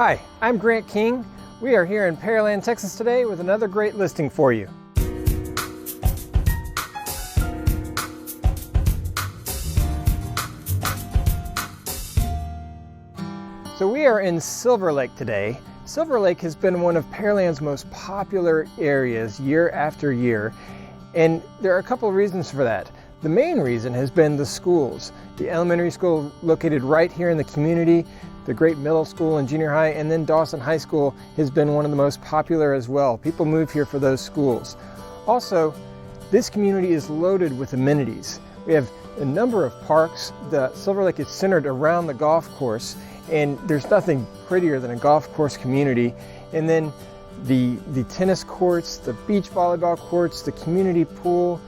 Hi, I'm Grant King. We are here in Pearland, Texas today with another great listing for you. So we are in Silver Lake today. Silver Lake has been one of Pearland's most popular areas year after year, and there are a couple of reasons for that. The main reason has been the schools. The elementary school located right here in the community, the great middle school and junior high, and then Dawson High School has been one of the most popular as well. People move here for those schools. Also, this community is loaded with amenities. We have a number of parks. The Silver Lake is centered around the golf course, and there's nothing prettier than a golf course community. And then the tennis courts, the beach volleyball courts, the community pool.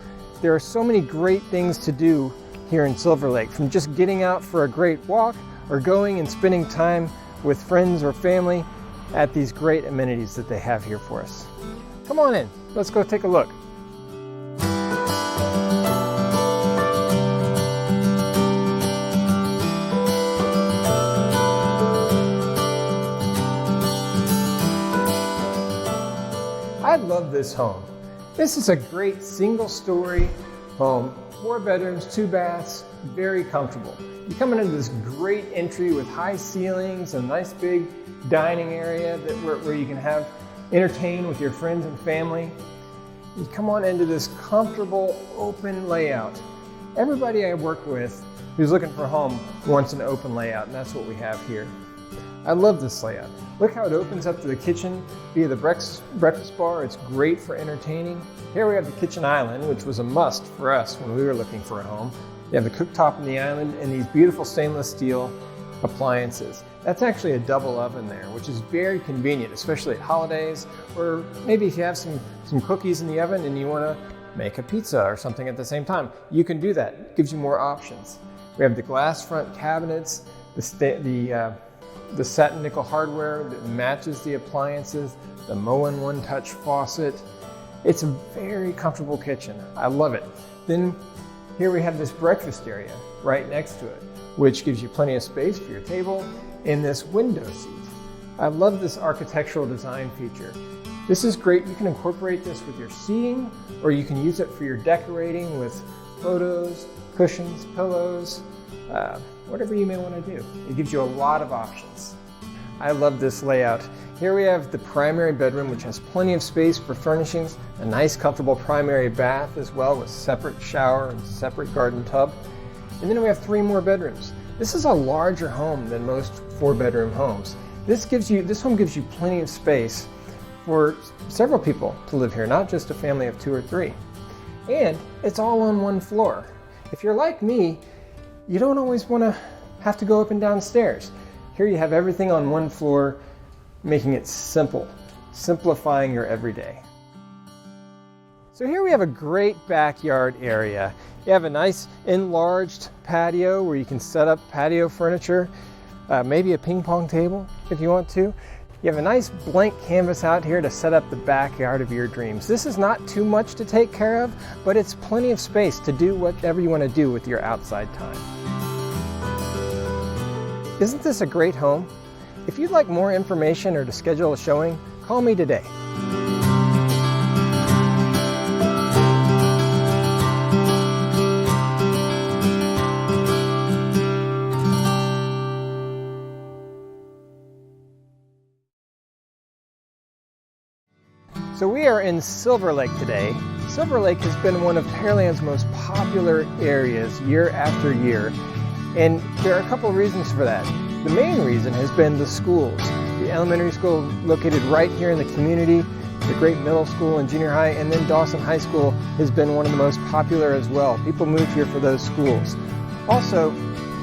There are so many great things to do here in Silver Lake, from just getting out for a great walk or going and spending time with friends or family at these great amenities that they have here for us. Come on in, let's go take a look. I love this home. This is a great single-story home, 4 bedrooms, 2 baths, very comfortable. You come into this great entry with high ceilings, a nice big dining area where you can entertain with your friends and family. You come on into this comfortable open layout. Everybody I work with who's looking for a home wants an open layout, and that's what we have here. I love this layout. Look how it opens up to the kitchen via the breakfast bar. It's great for entertaining. Here we have the kitchen island, which was a must for us when we were looking for a home. You have the cooktop in the island and these beautiful stainless steel appliances. That's actually a double oven there, which is very convenient, especially at holidays, or maybe if you have some cookies in the oven and you want to make a pizza or something at the same time. You can do that. It gives you more options. We have the glass front cabinets, the satin nickel hardware that matches the appliances, the Moen one-touch faucet. It's a very comfortable kitchen. I love it. Then here we have this breakfast area right next to it, which gives you plenty of space for your table and this window seat. I love this architectural design feature. This is great. You can incorporate this with your seating, or you can use it for your decorating with photos, cushions, pillows, whatever you may want to do. It gives you a lot of options. I love this layout. Here we have the primary bedroom, which has plenty of space for furnishings, a nice comfortable primary bath as well with separate shower and separate garden tub. And then we have 3 more bedrooms. This is a larger home than most 4-bedroom homes. This home gives you plenty of space for several people to live here, not just a family of 2 or 3. And it's all on one floor. If you're like me, you don't always want to have to go up and down stairs. Here you have everything on one floor, making it simple, simplifying your everyday. So here we have a great backyard area. You have a nice enlarged patio where you can set up patio furniture, maybe a ping pong table if you want to. You have a nice blank canvas out here to set up the backyard of your dreams. This is not too much to take care of, but it's plenty of space to do whatever you want to do with your outside time. Isn't this a great home? If you'd like more information or to schedule a showing, call me today. So we are in Silver Lake today. Silver Lake has been one of Pearland's most popular areas year after year, and there are a couple of reasons for that. The main reason has been the schools. The elementary school located right here in the community, the great middle school and junior high, and then Dawson High School has been one of the most popular as well. People move here for those schools. Also,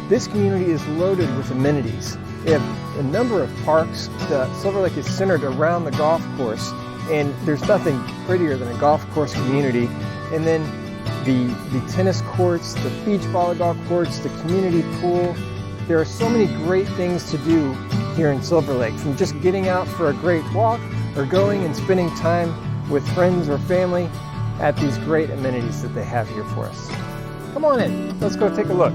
this community is loaded with amenities. We have a number of parks. The Silver Lake is centered around the golf course, and there's nothing prettier than a golf course community. And then the tennis courts, the beach volleyball courts, the community pool. There are so many great things to do here in Silver Lake, from just getting out for a great walk or going and spending time with friends or family at these great amenities that they have here for us. Come on in, let's go take a look.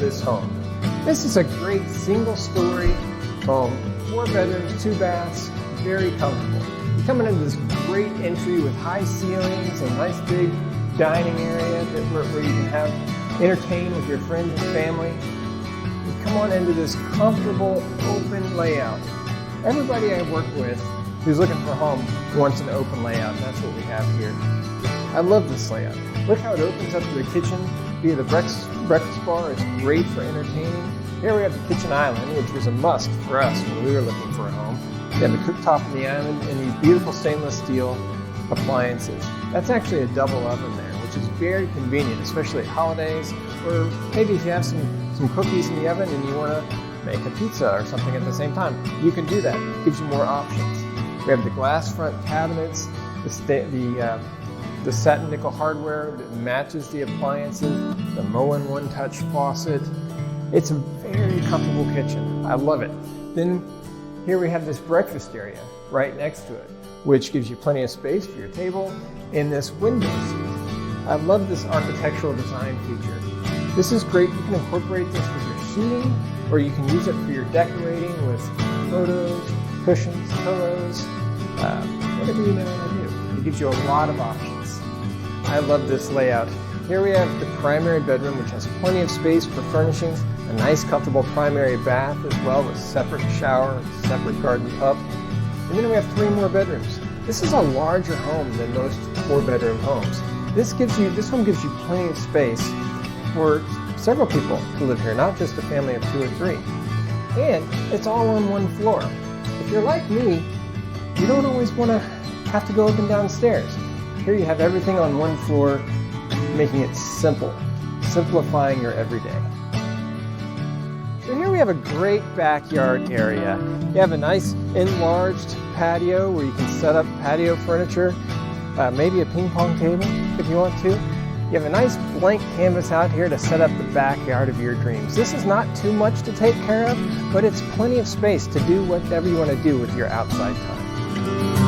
this home. This is a great single-story home, 4 bedrooms, 2 baths, very comfortable. You're coming into this great entry with high ceilings and nice big dining area where you can entertain with your friends and family. You come on into this comfortable, open layout. Everybody I work with who's looking for a home wants an open layout, and that's what we have here. I love this layout. Look how it opens up to the kitchen via the breakfast bar. It's great for entertaining. Here we have the kitchen island, which was a must for us when we were looking for a home. You have the cooktop in the island and these beautiful stainless steel appliances. That's actually a double oven there, which is very convenient, especially at holidays, or maybe if you have some cookies in the oven and you want to make a pizza or something at the same time. You can do that. It gives you more options. We have the glass front cabinets, the satin nickel hardware that matches the appliances, the Moen one-touch faucet. It's a very comfortable kitchen. I love it. Then here we have this breakfast area right next to it, which gives you plenty of space for your table and this window seat. I love this architectural design feature. This is great. You can incorporate this with your seating, or you can use it for your decorating with photos, cushions, pillows, whatever you may want to do. It gives you a lot of options. I love this layout. Here we have the primary bedroom, which has plenty of space for furnishings, a nice comfortable primary bath as well with separate shower, separate garden tub. And then we have 3 more bedrooms. This is a larger home than most 4-bedroom homes. This home gives you plenty of space for several people to live here, not just a family of 2 or 3. And it's all on one floor. If you're like me, you don't always want to have to go up and down stairs. Here you have everything on one floor, making it simple, simplifying your everyday. So here we have a great backyard area. You have a nice enlarged patio where you can set up patio furniture, maybe a ping pong table if you want to. You have a nice blank canvas out here to set up the backyard of your dreams. This is not too much to take care of, but it's plenty of space to do whatever you want to do with your outside time.